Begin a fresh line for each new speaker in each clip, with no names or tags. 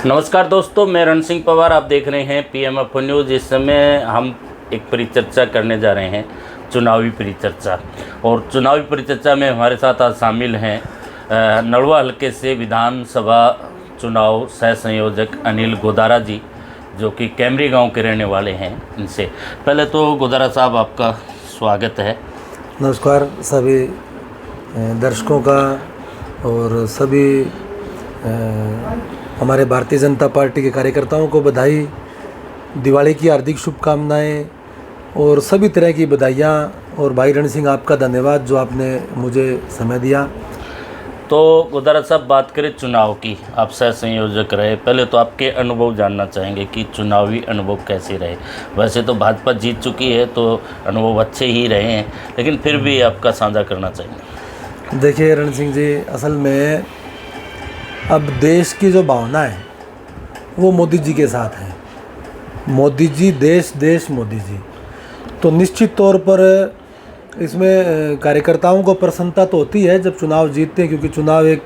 नमस्कार दोस्तों, मैं रण सिंह पवार। आप देख रहे हैं PMF न्यूज़। इस समय हम एक परिचर्चा करने जा रहे हैं, चुनावी परिचर्चा। और चुनावी परिचर्चा में हमारे साथ आज शामिल हैं नड़वा हलके से विधानसभा चुनाव सह संयोजक अनिल गोदारा जी, जो कि कैमरी गांव के रहने वाले हैं। इनसे पहले तो गोदारा साहब, आपका स्वागत है।
नमस्कार सभी दर्शकों का और सभी हमारे भारतीय जनता पार्टी के कार्यकर्ताओं को बधाई, दिवाली की हार्दिक शुभकामनाएं और सभी तरह की बधाइयाँ। और भाई रण सिंह, आपका धन्यवाद जो आपने मुझे समय दिया।
तो गोदारा साहब, बात करें चुनाव की। आप सह संयोजक रहे, पहले तो आपके अनुभव जानना चाहेंगे कि चुनावी अनुभव कैसे रहे। वैसे तो भाजपा जीत चुकी है तो अनुभव अच्छे ही रहे हैं, लेकिन फिर भी आपका साझा करना चाहेंगे।
देखिए रण सिंह जी, असल में अब देश की जो भावना है वो मोदी जी के साथ है। मोदी जी, देश देश मोदी जी। तो निश्चित तौर पर इसमें कार्यकर्ताओं को प्रसन्नता तो होती है जब चुनाव जीतते हैं, क्योंकि चुनाव एक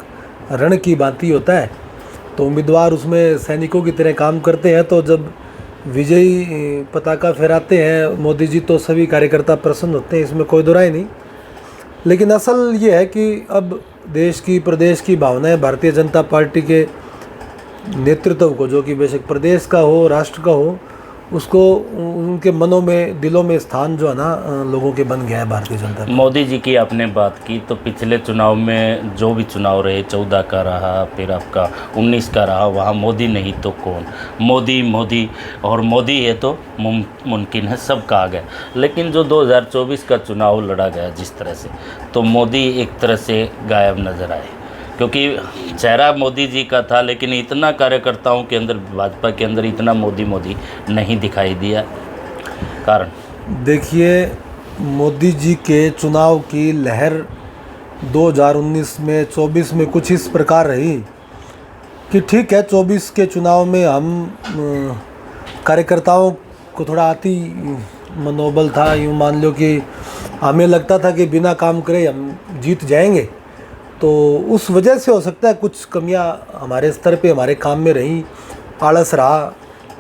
रण की भांति होता है। तो उम्मीदवार उसमें सैनिकों की तरह काम करते हैं। तो जब विजयी पताका फहराते हैं मोदी जी, तो सभी कार्यकर्ता प्रसन्न होते हैं, इसमें कोई दो राय नहीं। लेकिन असल ये है कि अब देश की, प्रदेश की भावनाएं भारतीय जनता पार्टी के नेतृत्व को, जो कि बेशक प्रदेश का हो, राष्ट्र का हो, उसको उनके मनों में, दिलों में स्थान जो है ना लोगों के बन गया है भारतीय जनता पार्टी।
मोदी जी की आपने बात की, तो पिछले चुनाव में जो भी चुनाव रहे, 14 का रहा, फिर आपका 19 का रहा, वहाँ मोदी नहीं तो कौन, मोदी मोदी और मोदी है तो मुमकिन है, सब कहा गया। लेकिन जो 2024 का चुनाव लड़ा गया जिस तरह से, तो मोदी एक तरह से गायब नज़र आए, क्योंकि चेहरा मोदी जी का था, लेकिन इतना कार्यकर्ताओं के अंदर, भाजपा के अंदर इतना मोदी मोदी नहीं दिखाई दिया। कारण
देखिए, मोदी जी के चुनाव की लहर 2019 में, 24 में कुछ इस प्रकार रही कि ठीक है, 24 के चुनाव में हम कार्यकर्ताओं को थोड़ा अति मनोबल था। यूँ मान लो कि हमें लगता था कि बिना काम करे हम जीत जाएंगे। तो उस वजह से हो सकता है कुछ कमियां हमारे स्तर पे, हमारे काम में रही, आलस रहा,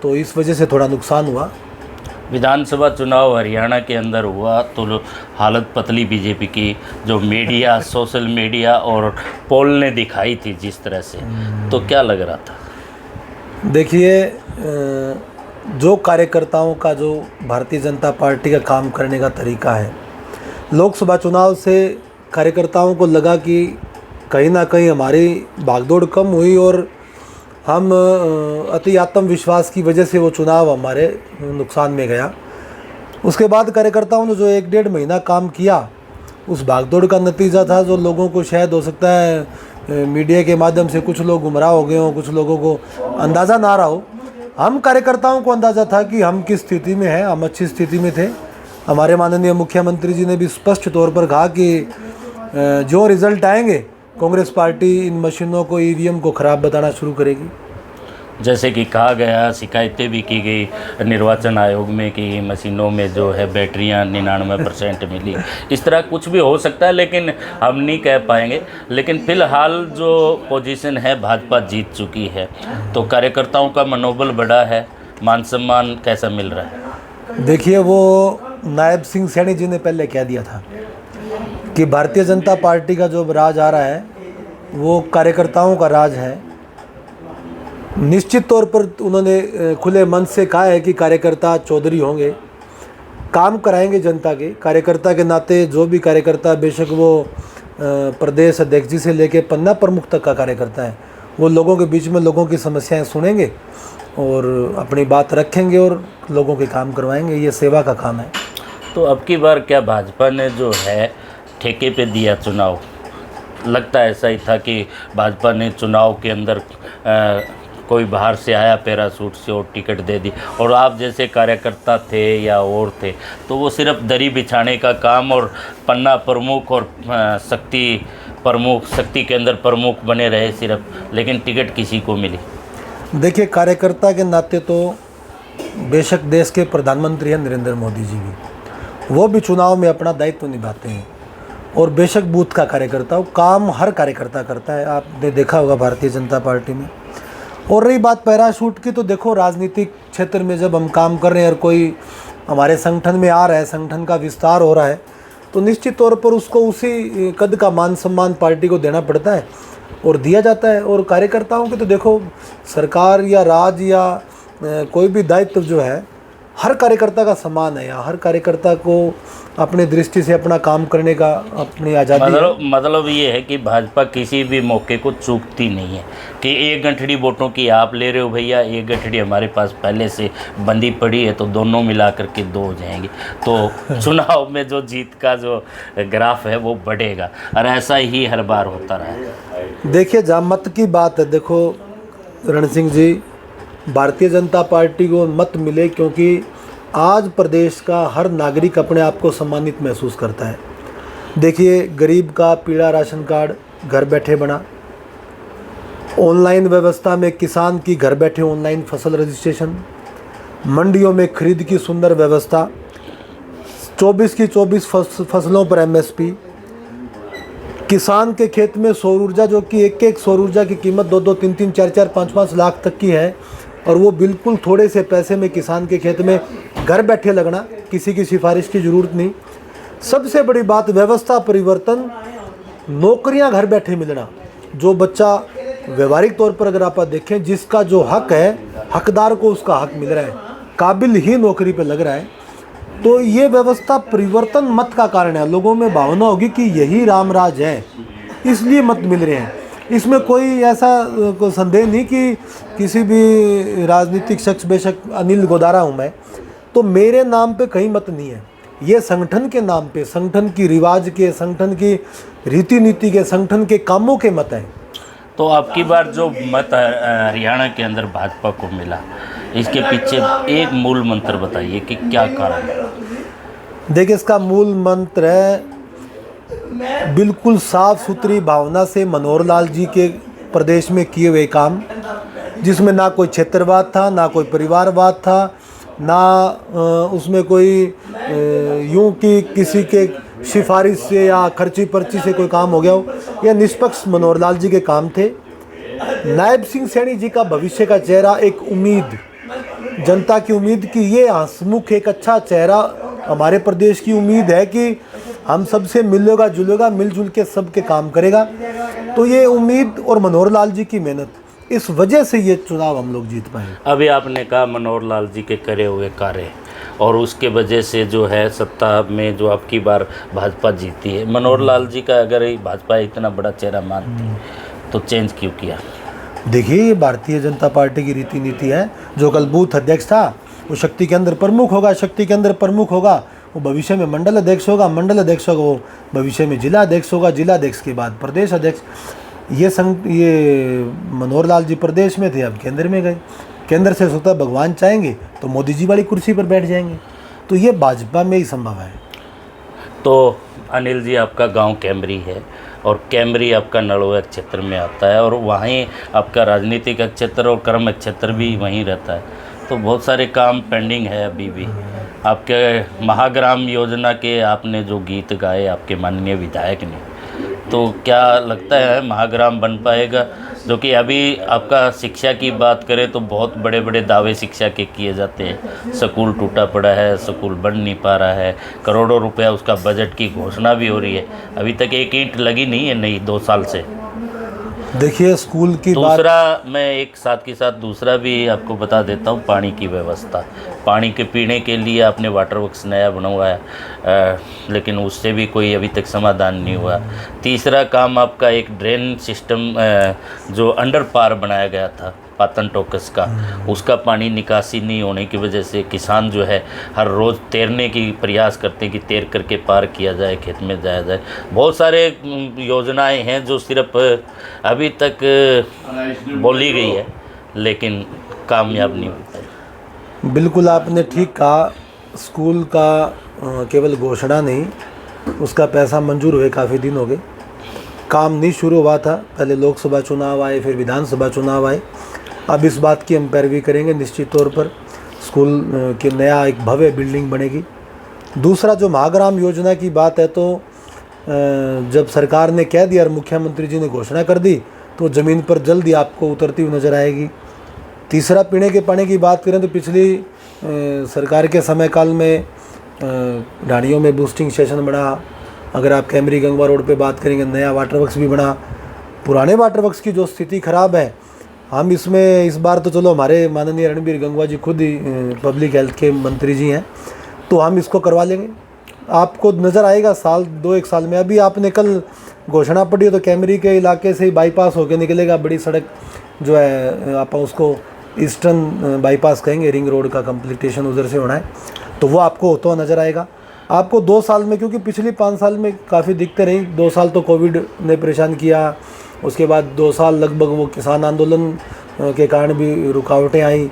तो इस वजह से थोड़ा नुकसान हुआ।
विधानसभा चुनाव हरियाणा के अंदर हुआ तो हालत पतली बीजेपी की, जो मीडिया, सोशल मीडिया और पोल ने दिखाई थी जिस तरह से, तो क्या लग रहा था?
देखिए, जो कार्यकर्ताओं का, जो भारतीय जनता पार्टी का काम करने का तरीका है, लोकसभा चुनाव से कार्यकर्ताओं को लगा कि कहीं ना कहीं हमारी भागदौड़ कम हुई और हम अति आत्मविश्वास की वजह से वो चुनाव हमारे नुकसान में गया। उसके बाद कार्यकर्ताओं ने जो 1-1.5 महीना काम किया, उस भागदौड़ का नतीजा था, जो लोगों को शायद हो सकता है मीडिया के माध्यम से कुछ लोग गुमराह हो गए हों, कुछ लोगों को अंदाज़ा ना रहा हो। हम कार्यकर्ताओं को अंदाज़ा था कि हम किस स्थिति में हैं, हम अच्छी स्थिति में थे। हमारे माननीय मुख्यमंत्री जी ने भी स्पष्ट तौर पर कहा कि जो रिज़ल्ट आएंगे, कांग्रेस पार्टी इन मशीनों को, EVM को ख़राब बताना शुरू करेगी।
जैसे कि कहा गया, शिकायतें भी की गई निर्वाचन आयोग में कि मशीनों में जो है बैटरियां 99% मिली। इस तरह कुछ भी हो सकता है, लेकिन हम नहीं कह पाएंगे। लेकिन फ़िलहाल जो पोजीशन है, भाजपा जीत चुकी है, तो कार्यकर्ताओं का मनोबल बढ़ा है, मान सम्मान कैसा मिल रहा है?
देखिए, वो नायब सिंह सैनी जी ने पहले कह दिया था कि भारतीय जनता पार्टी का जो राज आ रहा है वो कार्यकर्ताओं का राज है। निश्चित तौर पर उन्होंने खुले मन से कहा है कि कार्यकर्ता चौधरी होंगे, काम कराएंगे जनता के। कार्यकर्ता के नाते जो भी कार्यकर्ता, बेशक वो प्रदेश अध्यक्ष जी से लेकर पन्ना प्रमुख तक का कार्यकर्ता है, वो लोगों के बीच में लोगों की समस्याएं सुनेंगे और अपनी बात रखेंगे और लोगों के काम करवाएंगे। ये सेवा का काम है।
तो अब की बार क्या भाजपा ने जो है ठेके पे दिया चुनाव? लगता ऐसा ही था कि भाजपा ने चुनाव के अंदर कोई बाहर से आया पैरासूट से और टिकट दे दी, और आप जैसे कार्यकर्ता थे या और थे, तो वो सिर्फ दरी बिछाने का काम और पन्ना प्रमुख और शक्ति प्रमुख, शक्ति के अंदर प्रमुख बने रहे सिर्फ, लेकिन टिकट किसी को मिली?
देखिए, कार्यकर्ता के नाते तो बेशक देश के प्रधानमंत्री हैं नरेंद्र मोदी जी भी, वो भी चुनाव में अपना दायित्व निभाते हैं। और बेशक बूथ का कार्यकर्ता, वो काम हर कार्यकर्ता करता है, आपने देखा होगा भारतीय जनता पार्टी में। और रही बात पैराशूट की, तो देखो राजनीतिक क्षेत्र में जब हम काम कर रहे हैं और कोई हमारे संगठन में आ रहा है, संगठन का विस्तार हो रहा है, तो निश्चित तौर पर उसको उसी कद का मान सम्मान पार्टी को देना पड़ता है और दिया जाता है। और कार्यकर्ताओं के तो देखो सरकार या राज्य या कोई भी दायित्व जो है हर कार्यकर्ता का समान है। या हर कार्यकर्ता को अपने दृष्टि से अपना काम करने का अपनी आज़ादी है।
मतलब ये है कि भाजपा किसी भी मौके को चूकती नहीं है कि एक गठड़ी वोटों की आप ले रहे हो भैया, एक गठड़ी हमारे पास पहले से बंदी पड़ी है, तो दोनों मिला करके 2 हो जाएंगे, तो चुनाव में जो जीत का जो ग्राफ है वो बढ़ेगा। और ऐसा ही हर बार होता रहा है।
देखिए जहाँ मत की बात है, देखो रण सिंह जी, भारतीय जनता पार्टी को मत मिले क्योंकि आज प्रदेश का हर नागरिक अपने आप को सम्मानित महसूस करता है। देखिए गरीब का पीला राशन कार्ड घर बैठे बना, ऑनलाइन व्यवस्था में किसान की घर बैठे ऑनलाइन फसल रजिस्ट्रेशन, मंडियों में खरीद की सुंदर व्यवस्था, 24 की 24 फसलों पर MSP, किसान के खेत में सौर ऊर्जा, जो कि एक सौर ऊर्जा की कीमत 2-2, 3-3, 4-4, 5-5 लाख तक की है, और वो बिल्कुल थोड़े से पैसे में किसान के खेत में घर बैठे लगना, किसी की सिफारिश की ज़रूरत नहीं। सबसे बड़ी बात व्यवस्था परिवर्तन, नौकरियां घर बैठे मिलना। जो बच्चा व्यवहारिक तौर पर अगर आप देखें जिसका जो हक है, हकदार को उसका हक मिल रहा है, काबिल ही नौकरी पे लग रहा है, तो ये व्यवस्था परिवर्तन मत का कारण है। लोगों में भावना होगी कि यही रामराज है, इसलिए मत मिल रहे हैं। इसमें कोई ऐसा कोई संदेह नहीं कि किसी भी राजनीतिक शख्स, बेशक अनिल गोदारा हूँ मैं, तो मेरे नाम पे कहीं मत नहीं है। ये संगठन के नाम पे, संगठन की रिवाज के, संगठन की रीति नीति के, संगठन के कामों के मत हैं।
तो आपकी बार जो मत हरियाणा के अंदर भाजपा को मिला, इसके पीछे एक मूल मंत्र बताइए कि क्या कारण है।
देखिए इसका मूल मंत्र है बिल्कुल साफ सुथरी भावना से मनोहर लाल जी के प्रदेश में किए हुए काम, जिसमें ना कोई क्षेत्रवाद था, ना कोई परिवारवाद था, ना उसमें कोई यूं कि किसी के सिफारिश से या खर्ची पर्ची से कोई काम हो गया हो। यह निष्पक्ष मनोहर लाल जी के काम थे। नायब सिंह सैनी जी का भविष्य का चेहरा, एक उम्मीद, जनता की उम्मीद कि ये हंसमुख एक अच्छा चेहरा हमारे प्रदेश की उम्मीद है कि हम सबसे मिलेगा जुलेगा, मिलजुल के सबके काम करेगा। तो ये उम्मीद और मनोहर लाल जी की मेहनत, इस वजह से ये चुनाव हम लोग जीत पाए।
अभी आपने कहा मनोहर लाल जी के करे हुए कार्य और उसके वजह से जो है सत्ता में जो आपकी बार भाजपा जीती है। मनोहर लाल जी का अगर भाजपा इतना बड़ा चेहरा मानती तो चेंज क्यों किया?
देखिए ये भारतीय जनता पार्टी की रीति नीति है। जो कल बूथ अध्यक्ष था वो शक्ति के अंदर प्रमुख होगा, शक्ति के अंदर प्रमुख होगा, वो भविष्य में मंडल अध्यक्ष होगा, मंडल अध्यक्ष होगा वो भविष्य में जिला अध्यक्ष होगा, जिला अध्यक्ष के बाद प्रदेश अध्यक्ष। ये मनोहर लाल जी प्रदेश में थे, अब केंद्र में गए। केंद्र से स्वतः भगवान चाहेंगे तो मोदी जी वाली कुर्सी पर बैठ जाएंगे। तो ये भाजपा में ही संभव है।
तो अनिल जी, आपका गांव कैमरी है और कैमरी आपका नड़ोया क्षेत्र में आता है और वहीं आपका राजनीतिक क्षेत्र और कर्म क्षेत्र भी वहीं रहता है। तो बहुत सारे काम पेंडिंग है अभी भी। आपके महाग्राम योजना के आपने जो गीत गाए आपके माननीय विधायक ने, तो क्या लगता है महाग्राम बन पाएगा? जो कि अभी आपका शिक्षा की बात करें तो बहुत बड़े बड़े दावे शिक्षा के किए जाते हैं। स्कूल टूटा पड़ा है, स्कूल बन नहीं पा रहा है, करोड़ों रुपया उसका बजट की घोषणा भी हो रही है, अभी तक एक ईंट लगी नहीं है, नहीं 2 साल से।
देखिए स्कूल की
दूसरा मैं एक साथ के साथ दूसरा भी आपको बता देता हूँ, पानी की व्यवस्था। पानी के पीने के लिए आपने वाटर वर्क्स नया बनवाया, लेकिन उससे भी कोई अभी तक समाधान नहीं हुआ। तीसरा काम आपका एक ड्रेन सिस्टम जो अंडर पार बनाया गया था पातन टोकस का, उसका पानी निकासी नहीं होने की वजह से किसान जो है हर रोज़ तैरने की प्रयास करते हैं कि तैर करके पार किया जाए, खेत में जाया जाए। बहुत सारे योजनाएं हैं जो सिर्फ अभी तक बोली गई है लेकिन कामयाब नहीं हुई।
बिल्कुल आपने ठीक कहा। स्कूल का केवल घोषणा नहीं, उसका पैसा मंजूर हुए काफ़ी दिन हो गए, काम नहीं शुरू हुआ था। पहले लोकसभा चुनाव आए, फिर विधानसभा चुनाव आए। अब इस बात की हम पैरवी करेंगे निश्चित तौर पर, स्कूल की नया एक भव्य बिल्डिंग बनेगी। दूसरा जो महाग्राम योजना की बात है, तो जब सरकार ने कह दिया और मुख्यमंत्री जी ने घोषणा कर दी तो ज़मीन पर जल्दी आपको उतरती हुई नज़र आएगी। तीसरा, पीने के पानी की बात करें तो पिछली सरकार के समय काल में ढाणियों में बूस्टिंग स्टेशन बना। अगर आप कैमरी गंगवा रोड पे बात करेंगे, नया वाटर वर्क्स भी बना। पुराने वाटर वर्क्स की जो स्थिति ख़राब है, हम इसमें इस बार तो चलो हमारे माननीय रणबीर गंगवा जी खुद ही पब्लिक हेल्थ के मंत्री जी हैं, तो हम इसको करवा लेंगे। आपको नज़र आएगा साल 2-1 साल में। अभी आपने कल घोषणा पड़ी है तो कैमरी के इलाके से ही बाईपास होकर निकलेगा, बड़ी सड़क जो है आप उसको ईस्टर्न बाईपास कहेंगे, रिंग रोड का कंप्लीटेशन उधर से होना है, तो वो आपको होता हुआ नज़र आएगा। आपको 2 साल में, क्योंकि पिछली 5 साल में काफ़ी दिक्कतें रही, 2 साल तो कोविड ने परेशान किया, उसके बाद 2 साल लगभग वो किसान आंदोलन के कारण भी रुकावटें आई।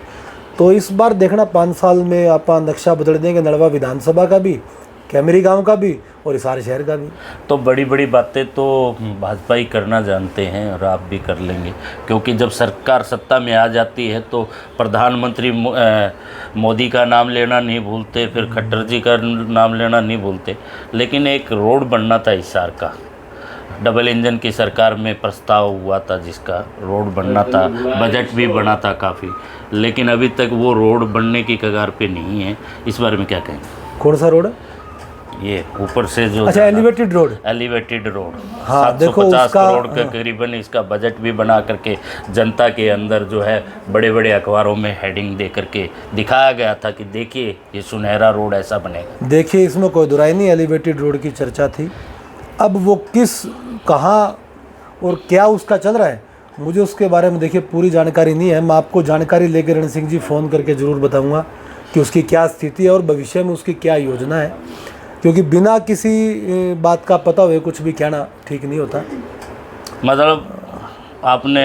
तो इस बार देखना 5 साल में आप नक्शा बदल देंगे, नड़वा विधानसभा का भी, कैमरी गांव का भी और हिसार शहर का भी।
तो बड़ी बड़ी बातें तो भाजपा ही करना जानते हैं और आप भी कर लेंगे, क्योंकि जब सरकार सत्ता में आ जाती है तो प्रधानमंत्री मोदी का नाम लेना नहीं भूलते, फिर खट्टर जी का नाम लेना नहीं भूलते। लेकिन एक रोड बनना था हिसार का, डबल इंजन की सरकार में प्रस्ताव हुआ था जिसका रोड बनना था, बजट भी बना था काफ़ी, लेकिन अभी तक वो रोड बनने की कगार पे नहीं है। इस बारे में क्या कहेंगे?
कौन सा रोड?
ये ऊपर से जो,
अच्छा, एलिवेटेड रोड।
एलिवेटेड रोड,
हाँ, देखो
750
उसका
करोड़ का करीबन इसका बजट भी बना करके जनता के अंदर जो है बड़े बड़े अखबारों में हेडिंग दे करके दिखाया गया था कि देखिए ये सुनहरा रोड ऐसा बनेगा।
देखिए, इसमें कोई दुराई नहीं, एलिवेटेड रोड की चर्चा थी। अब वो किस, कहाँ और क्या उसका चल रहा है, मुझे उसके बारे में देखिए पूरी जानकारी नहीं है। मैं आपको जानकारी लेकर रण सिंह जी फ़ोन करके ज़रूर बताऊंगा कि उसकी क्या स्थिति है और भविष्य में उसकी क्या योजना है, क्योंकि बिना किसी बात का पता हुए कुछ भी कहना ठीक नहीं होता।
मतलब आपने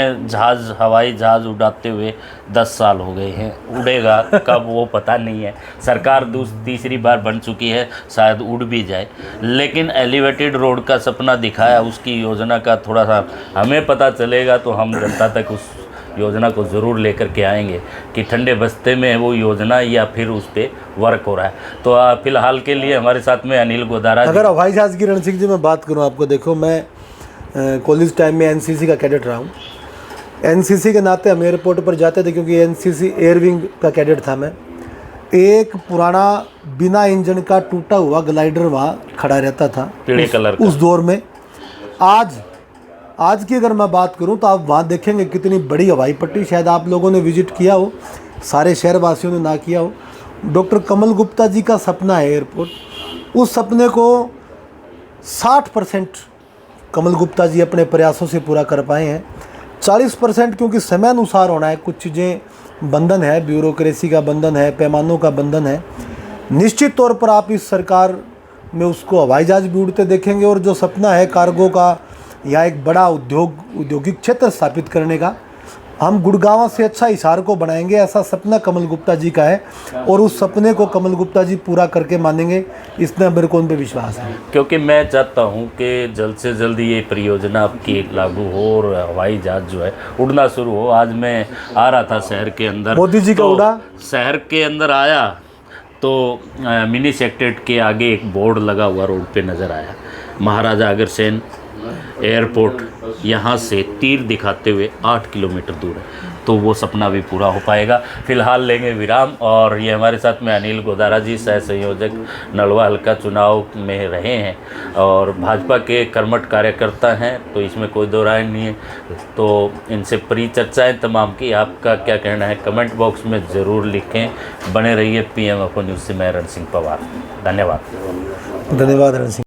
हवाई जहाज़ उड़ाते हुए 10 साल हो गए हैं, उड़ेगा कब वो पता नहीं है। सरकार तीसरी बार बन चुकी है, शायद उड़ भी जाए, लेकिन एलिवेटेड रोड का सपना दिखाया, उसकी योजना का थोड़ा सा हमें पता चलेगा तो हम जनता तक उस योजना को ज़रूर लेकर के आएंगे कि ठंडे बस्ते में वो योजना या फिर उस पर वर्क हो रहा है। तो फिलहाल के लिए हमारे साथ में अनिल गोदारा।
अगर हवाई जहाज़ की रण सिंह जी मैं बात करूँ आपको, देखो मैं कॉलेज टाइम में एनसीसी का कैडेट रहा हूँ। एनसीसी के नाते हम एयरपोर्ट पर जाते थे, क्योंकि एनसीसी एयरविंग का कैडेट था मैं। एक पुराना बिना इंजन का टूटा हुआ ग्लाइडर वहाँ खड़ा रहता था,
पीले कलर का।
उस दौर में। आज की अगर मैं बात करूं तो आप वहाँ देखेंगे कितनी बड़ी हवाई पट्टी, शायद आप लोगों ने विजिट किया हो, सारे शहरवासियों ने ना किया हो। डॉक्टर कमल गुप्ता जी का सपना है एयरपोर्ट, उस सपने को 60% कमल गुप्ता जी अपने प्रयासों से पूरा कर पाए हैं। 40% क्योंकि समय अनुसार होना है, कुछ चीज़ें बंधन है, ब्यूरोक्रेसी का बंधन है, पैमानों का बंधन है। निश्चित तौर पर आप इस सरकार में उसको हवाई जहाज भी उड़ते देखेंगे, और जो सपना है कार्गो का या एक बड़ा औद्योगिक क्षेत्र स्थापित करने का, हम गुड़गांव से अच्छा हिसार को बनाएंगे, ऐसा सपना कमल गुप्ता जी का है, और उस सपने को कमल गुप्ता जी पूरा करके मानेंगे, इसमें मेरे को उन पर विश्वास है।
क्योंकि मैं चाहता हूं कि जल्द से जल्द ये परियोजना आपकी लागू हो और हवाई जहाज जो है उड़ना शुरू हो। आज मैं आ रहा था शहर के अंदर,
मोदी जी का उड़ा,
शहर के अंदर आया तो मिनी सेक्रेटरीट के आगे एक बोर्ड लगा हुआ रोड पे नज़र आया, महाराजा अग्रसेन एयरपोर्ट, यहाँ से तीर दिखाते हुए 8 किलोमीटर दूर है। तो वो सपना भी पूरा हो पाएगा। फिलहाल लेंगे विराम, और ये हमारे साथ में अनिल गोदारा जी, सह संयोजक नलवा हल्का चुनाव में रहे हैं और भाजपा के कर्मठ कार्यकर्ता हैं, तो इसमें कोई दो राय नहीं है। तो इनसे परिचर्चाएँ तमाम की, आपका क्या कहना है कमेंट बॉक्स में ज़रूर लिखें। बने रहिए PM न्यूज़ से, मैं रण सिंह पवार। धन्यवाद।
धन्यवाद रण सिंह।